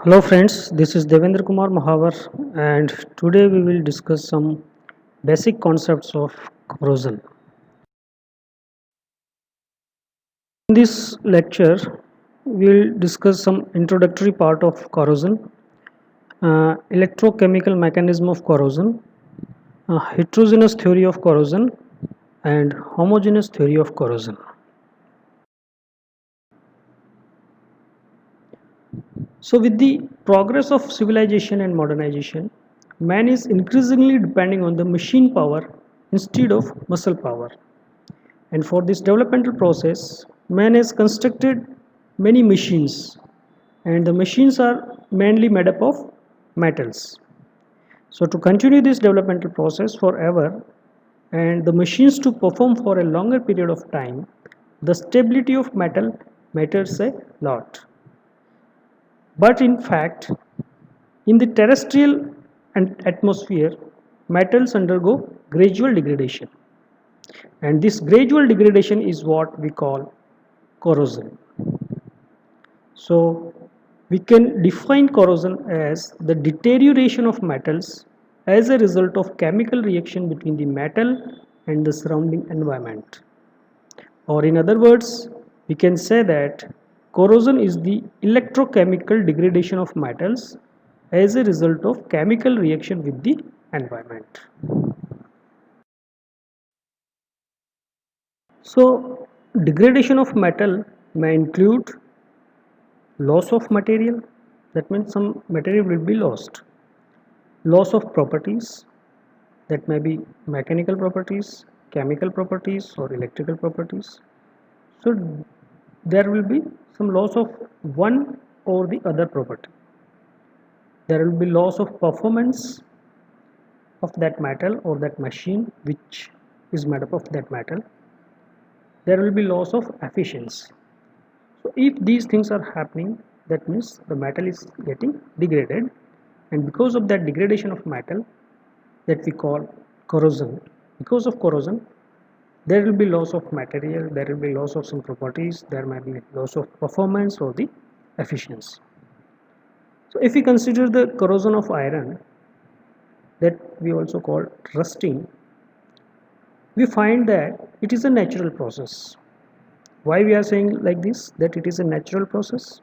Hello friends, this is Devendra Kumar Mahavar and today we will discuss some basic concepts of corrosion. In this lecture, we will discuss some introductory part of corrosion, electrochemical mechanism of corrosion, heterogeneous theory of corrosion and homogeneous theory of corrosion. So with the progress of civilization and modernization, man is increasingly depending on the machine power instead of muscle power. And for this developmental process, man has constructed many machines, and the machines are mainly made up of metals. So, to continue this developmental process forever and the machines to perform for a longer period of time, the stability of metal matters a lot. But in fact, in the terrestrial and atmosphere, metals undergo gradual degradation. And this gradual degradation is what we call corrosion. So we can define corrosion as the deterioration of metals as a result of chemical reaction between the metal and the surrounding environment. Or in other words, we can say that corrosion is the electrochemical degradation of metals as a result of chemical reaction with the environment. So degradation of metal may include loss of material, that means some material will be lost. Loss of properties, that may be mechanical properties, chemical properties or electrical properties. So there will be some loss of one or the other property. There will be loss of performance of that metal or that machine which is made up of that metal. There will be loss of efficiency. So if these things are happening, that means the metal is getting degraded, and because of that degradation of metal that we call corrosion, because of corrosion there will be loss of material, there will be loss of some properties, there might be loss of performance or the efficiency. So if we consider the corrosion of iron, that we also call rusting, we find that it is a natural process. Why we are saying like this, that it is a natural process?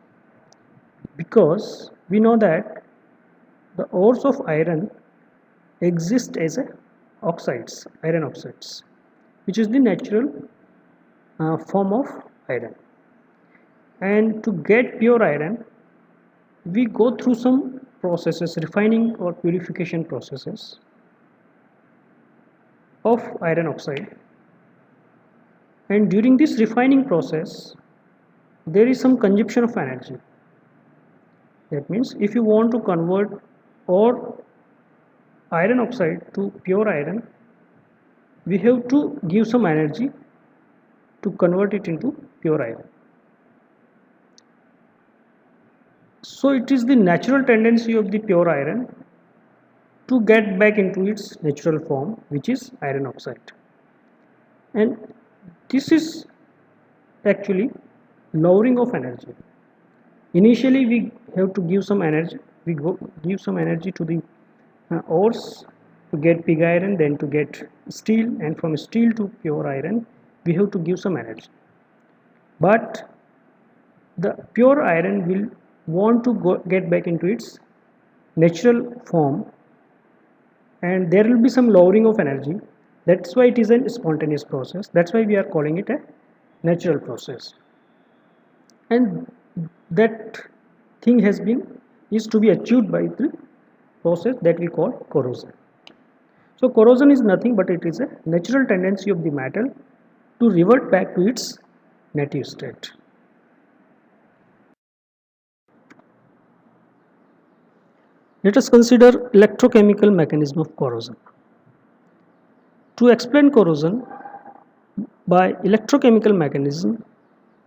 Because we know that the ores of iron exist as a oxides, iron oxides, which is the natural form of iron. And to get pure iron, we go through some processes, refining or purification processes of iron oxide. And during this refining process, there is some consumption of energy. That means if you want to convert or iron oxide to pure iron, we have to give some energy to convert it into pure iron. So it is the natural tendency of the pure iron to get back into its natural form, which is iron oxide. And this is actually lowering of energy. Initially we have to give some energy, give some energy to the ores to get pig iron, then to get steel, and from steel to pure iron we have to give some energy. But the pure iron will want to get back into its natural form, and there will be some lowering of energy. That's why it is a spontaneous process. That's why we are calling it a natural process. And that thing is to be achieved by the process that we call corrosion. So corrosion is nothing but it is a natural tendency of the metal to revert back to its native state. Let us consider electrochemical mechanism of corrosion. To explain corrosion by electrochemical mechanism,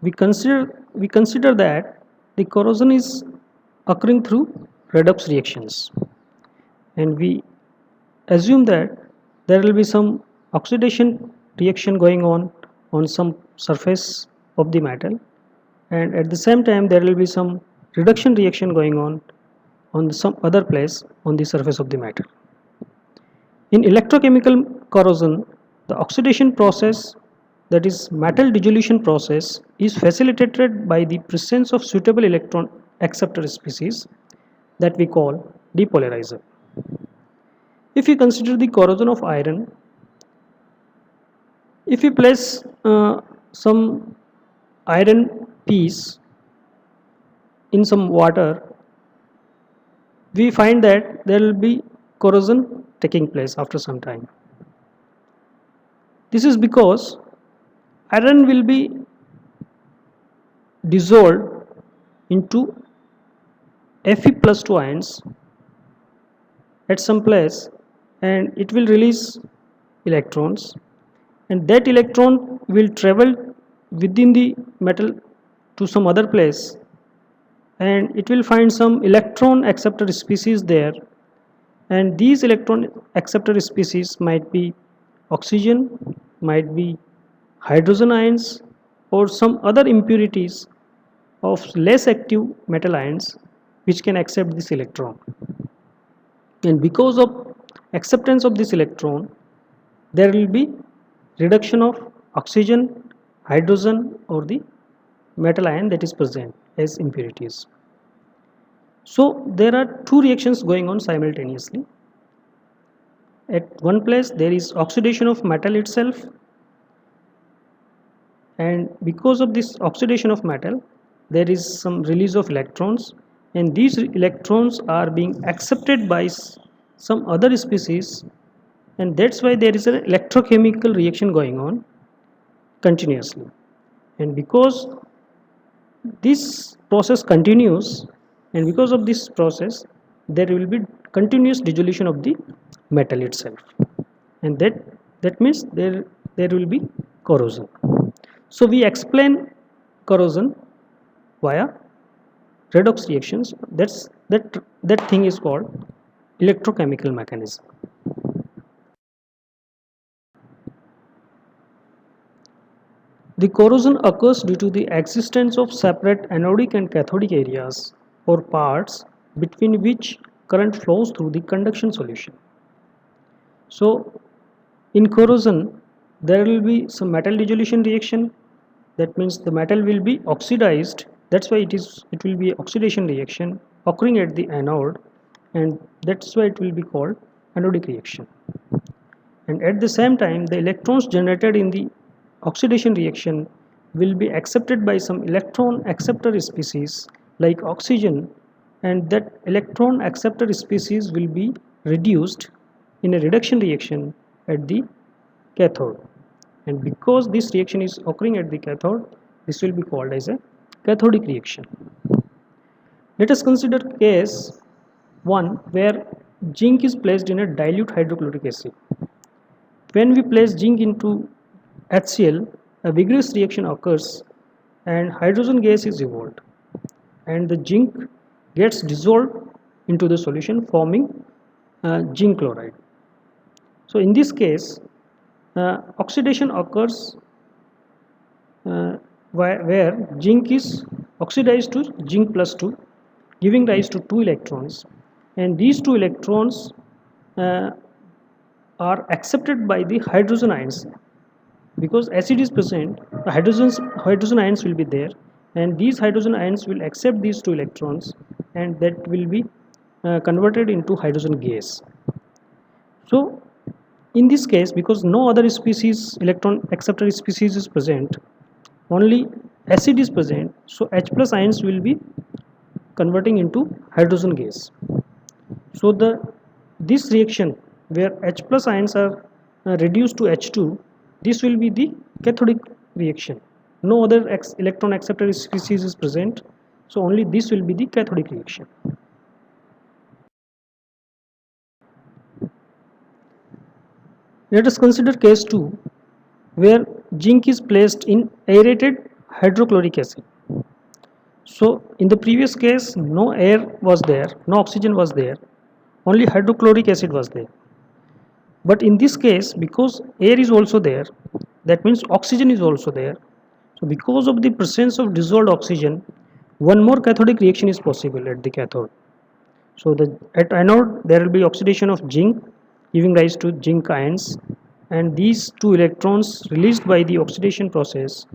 we consider that the corrosion is occurring through redox reactions, and we assume that there will be some oxidation reaction going on some surface of the metal, and at the same time there will be some reduction reaction going on on some other place on the surface of the metal. In electrochemical corrosion, the oxidation process, that is metal dissolution process, is facilitated by the presence of suitable electron acceptor species that we call depolarizer. If you consider the corrosion of iron, if you place some iron piece in some water, we find that there will be corrosion taking place after some time. This is because iron will be dissolved into Fe plus 2 ions at some place, and it will release electrons, and that electron will travel within the metal to some other place, and it will find some electron acceptor species there, and these electron acceptor species might be oxygen, might be hydrogen ions, or some other impurities of less active metal ions which can accept this electron. And because of acceptance of this electron, there will be reduction of oxygen, hydrogen, or the metal ion that is present as impurities. So there are two reactions going on simultaneously. At one place there is oxidation of metal itself, and because of this oxidation of metal there is some release of electrons, and these electrons are being accepted by some other species, and that's why there is an electrochemical reaction going on continuously. And because this process continues, and because of this process there will be continuous dissolution of the metal itself, and that means there will be corrosion. So we explain corrosion via redox reactions. That thing is called electrochemical mechanism. The corrosion occurs due to the existence of separate anodic and cathodic areas or parts between which current flows through the conduction solution. So in corrosion there will be some metal dissolution reaction, that means the metal will be oxidized, that's why it will be oxidation reaction occurring at the anode, and that's why it will be called anodic reaction. And at the same time the electrons generated in the oxidation reaction will be accepted by some electron acceptor species like oxygen, and that electron acceptor species will be reduced in a reduction reaction at the cathode, and because this reaction is occurring at the cathode, this will be called as a cathodic reaction. Let us consider case 1 where zinc is placed in a dilute hydrochloric acid. When we place zinc into HCl, a vigorous reaction occurs and hydrogen gas is evolved, and the zinc gets dissolved into the solution forming zinc chloride. So in this case oxidation occurs where zinc is oxidized to zinc plus 2, giving rise to 2 electrons, and these 2 electrons are accepted by the hydrogen ions. Because acid is present, the hydrogen ions will be there, and these hydrogen ions will accept these 2 electrons, and that will be converted into hydrogen gas. So in this case, because no other species electron acceptor species is present, only acid is present, so H plus ions will be converting into hydrogen gas. So this reaction where H plus ions are reduced to H2, this will be the cathodic reaction. No other electron acceptor species is present, so only this will be the cathodic reaction. Let us consider case 2 where zinc is placed in aerated hydrochloric acid. So in the previous case no air was there, no oxygen was there, only hydrochloric acid was there. But in this case, because air is also there, that means oxygen is also there. So because of the presence of dissolved oxygen, one more cathodic reaction is possible at the cathode. So at anode there will be oxidation of zinc giving rise to zinc ions, and these two electrons released by the oxidation process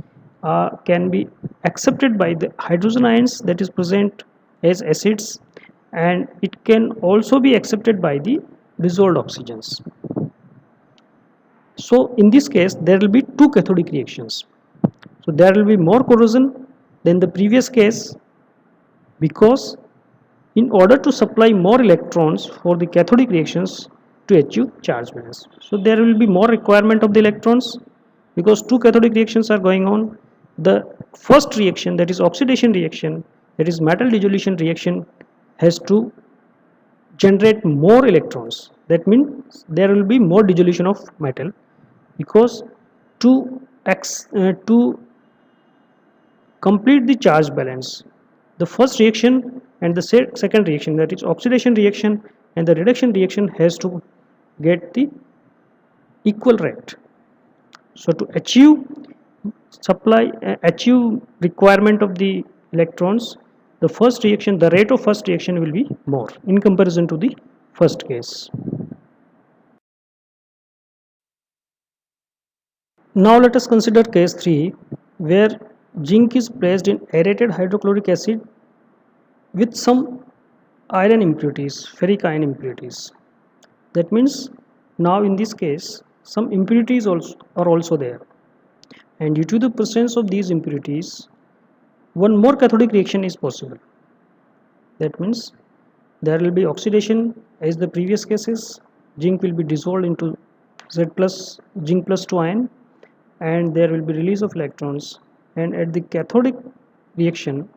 can be accepted by the hydrogen ions that is present as acids, and it can also be accepted by the dissolved oxygens. So in this case there will be two cathodic reactions. So there will be more corrosion than the previous case, because in order to supply more electrons for the cathodic reactions to achieve charge balance, so there will be more requirement of the electrons, because two cathodic reactions are going on. The first reaction, that is oxidation reaction, that is metal dissolution reaction, has to generate more electrons. That means there will be more dissolution of metal, because to to complete the charge balance, the first reaction and the second reaction, that is oxidation reaction and the reduction reaction, has to get the equal rate. So to achieve requirement of the electrons, the first reaction, the rate of first reaction will be more in comparison to the first case. Now let us consider case 3, where zinc is placed in aerated hydrochloric acid with some iron impurities, ferric ion impurities. That means now in this case some impurities are also there, and due to the presence of these impurities, one more cathodic reaction is possible. That means there will be oxidation as the previous cases. Zinc will be dissolved into Z plus zinc plus 2 ion, and there will be release of electrons. And at the cathodic reaction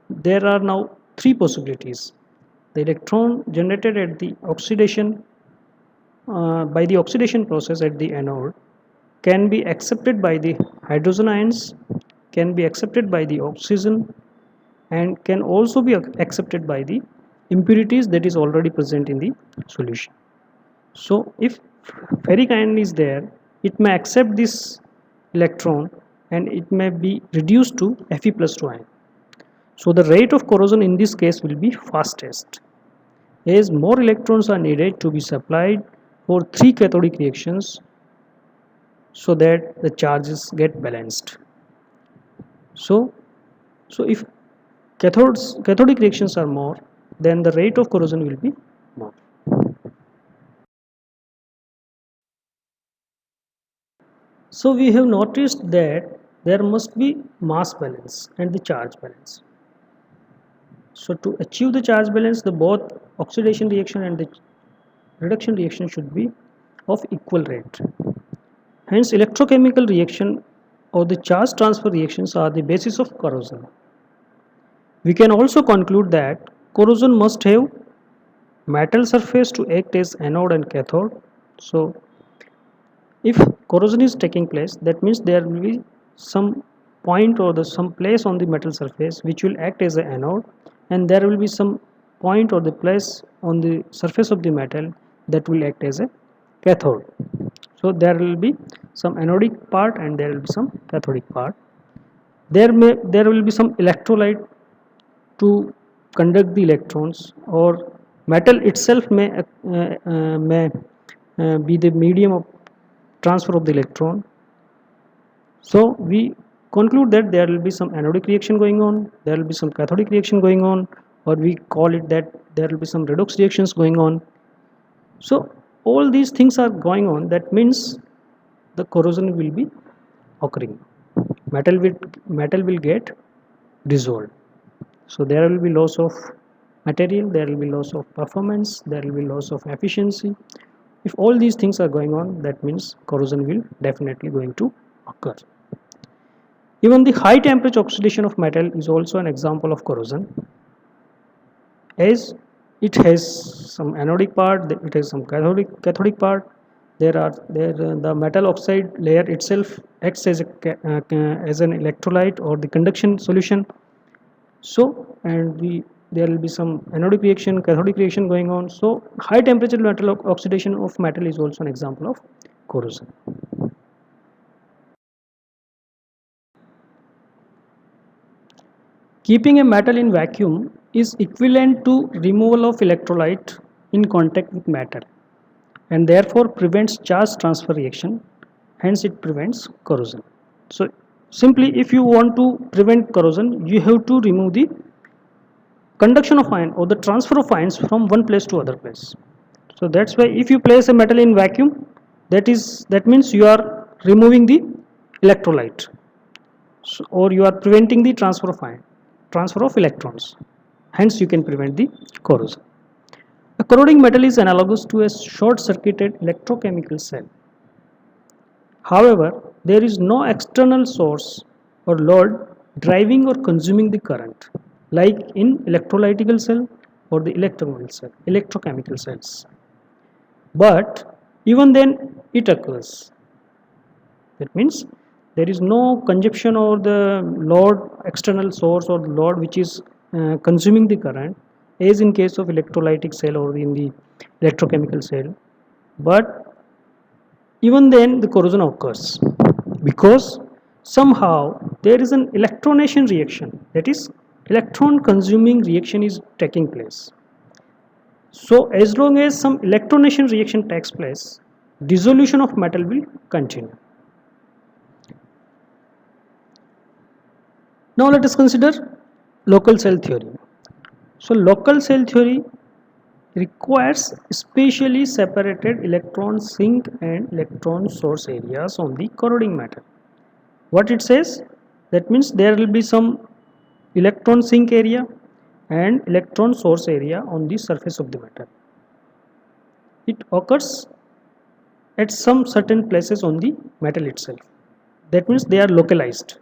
there are now three possibilities. The electron generated at the oxidation by the oxidation process at the anode can be accepted by the hydrogen ions, can be accepted by the oxygen, and can also be accepted by the impurities that is already present in the solution. So if ferric ion is there, it may accept this electron and it may be reduced to Fe plus 2 ion. So the rate of corrosion in this case will be fastest, as more electrons are needed to be supplied for three cathodic reactions so that the charges get balanced. So if cathodic reactions are more, then the rate of corrosion will be more. So we have noticed that there must be mass balance and the charge balance. So to achieve the charge balance, the both oxidation reaction and the reduction reaction should be of equal rate. Hence electrochemical reaction or the charge transfer reactions are the basis of corrosion. We can also conclude that corrosion must have metal surface to act as anode and cathode. So if corrosion is taking place, that means there will be some point or some place on the metal surface which will act as an anode, and there will be some point or the place on the surface of the metal that will act as a cathode. So there will be some anodic part and there will be some cathodic part. There will be some electrolyte to conduct the electrons, or metal itself may be the medium of transfer of the electron. So we conclude that there will be some anodic reaction going on, there will be some cathodic reaction going on, or we call it that there will be some redox reactions going on. So all these things are going on, that means the corrosion will be occurring. Metal will get dissolved. So there will be loss of material, there will be loss of performance, there will be loss of efficiency. If all these things are going on, that means corrosion will definitely going to occur. Even the high temperature oxidation of metal is also an example of corrosion, as it has some anodic part, it has some cathodic part. The metal oxide layer itself acts as an electrolyte or the conduction solution. So there will be some anodic reaction, cathodic reaction going on. So high temperature metal oxidation of metal is also an example of corrosion. Keeping a metal in vacuum is equivalent to removal of electrolyte in contact with metal and therefore prevents charge transfer reaction, hence it prevents corrosion. So simply if you want to prevent corrosion, you have to remove the conduction of ion or the transfer of ions from one place to other place. So that's why if you place a metal in vacuum, that means you are removing the electrolyte, so, or you are preventing the transfer of electrons. Hence you can prevent the corrosion. A corroding metal is analogous to a short-circuited electrochemical cell. However, there is no external source or load driving or consuming the current, like in electrolytical cell or the electrochemical cells. But even then, it occurs. That means there is no consumption or the load, external source or load which is consuming the current, as in case of electrolytic cell or in the electrochemical cell. But even then the corrosion occurs because somehow there is an electronation reaction, that is electron consuming reaction is taking place. So as long as some electronation reaction takes place, dissolution of metal will continue. Now let us consider local cell theory. So local cell theory requires spatially separated electron sink and electron source areas on the corroding metal. What it says? That means there will be some electron sink area and electron source area on the surface of the metal. It occurs at some certain places on the metal itself. That means they are localized.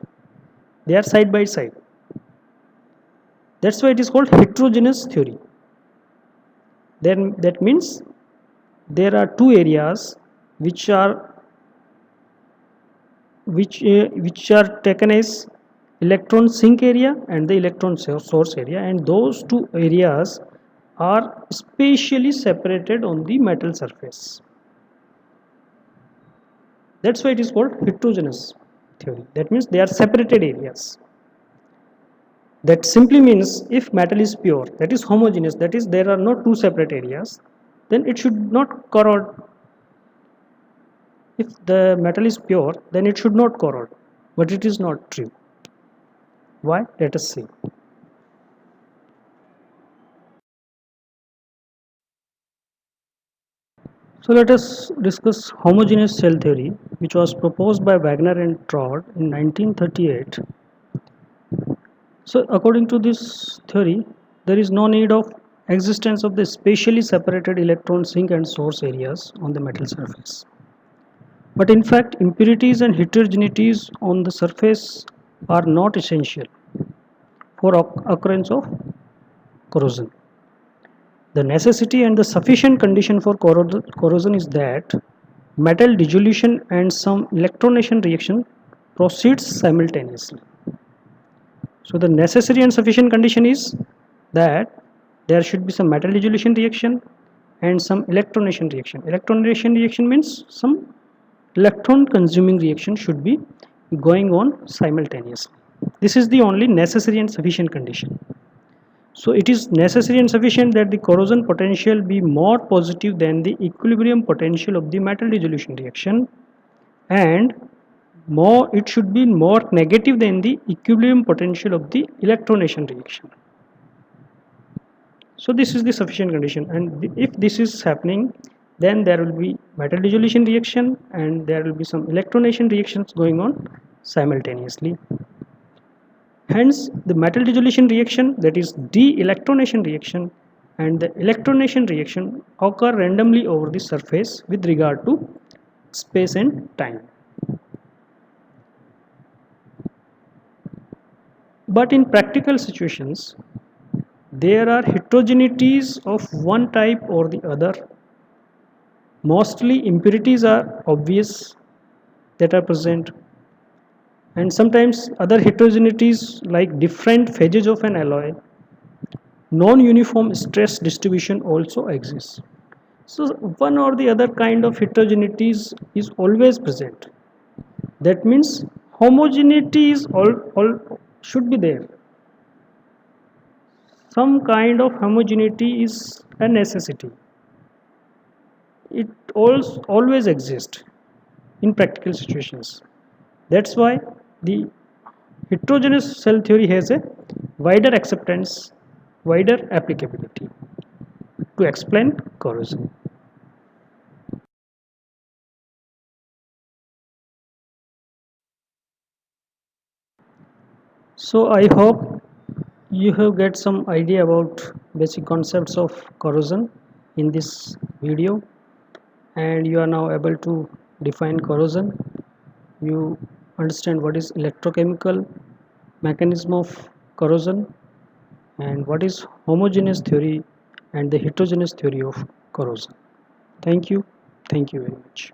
They are side by side. That's why it is called heterogeneous theory. Then that means there are two areas which are taken as electron sink area and the electron source area, and those two areas are spatially separated on the metal surface. That's why it is called heterogeneous theory. That means they are separated areas. That simply means if metal is pure, that is homogeneous, that is there are no two separate areas, then it should not corrode. If the metal is pure, then it should not corrode, but it is not true. Why? Let us see. So let us discuss homogeneous cell theory, which was proposed by Wagner and Trod in 1938. So according to this theory, there is no need of existence of the spatially separated electron sink and source areas on the metal surface. But in fact, impurities and heterogeneities on the surface are not essential for occurrence of corrosion. The necessity and the sufficient condition for corrosion is that metal dissolution and some electronation reaction proceeds simultaneously. So the necessary and sufficient condition is that there should be some metal dissolution reaction and some electronation reaction. Electronation reaction means some electron consuming reaction should be going on simultaneously. This is the only necessary and sufficient condition. So it is necessary and sufficient that the corrosion potential be more positive than the equilibrium potential of the metal dissolution reaction, and it should be more negative than the equilibrium potential of the electronation reaction. So this is the sufficient condition, and if this is happening, then there will be metal dissolution reaction and there will be some electronation reactions going on simultaneously. Hence the metal dissolution reaction, that is de-electronation reaction, and the electronation reaction occur randomly over the surface with regard to space and time. But in practical situations, there are heterogeneities of one type or the other. Mostly impurities are obvious that are present, and sometimes other heterogeneities like different phases of an alloy, non-uniform stress distribution also exists. So one or the other kind of heterogeneities is always present. That means homogeneity is all should be there. some kind of homogeneity is a necessity. It always exists in practical situations. That's why the heterogeneous cell theory has a wider acceptance, wider applicability to explain corrosion. So I hope you have get some idea about basic concepts of corrosion in this video, and you are now able to define corrosion. You understand what is electrochemical mechanism of corrosion and what is homogeneous theory and the heterogeneous theory of corrosion. Thank you. Thank you very much.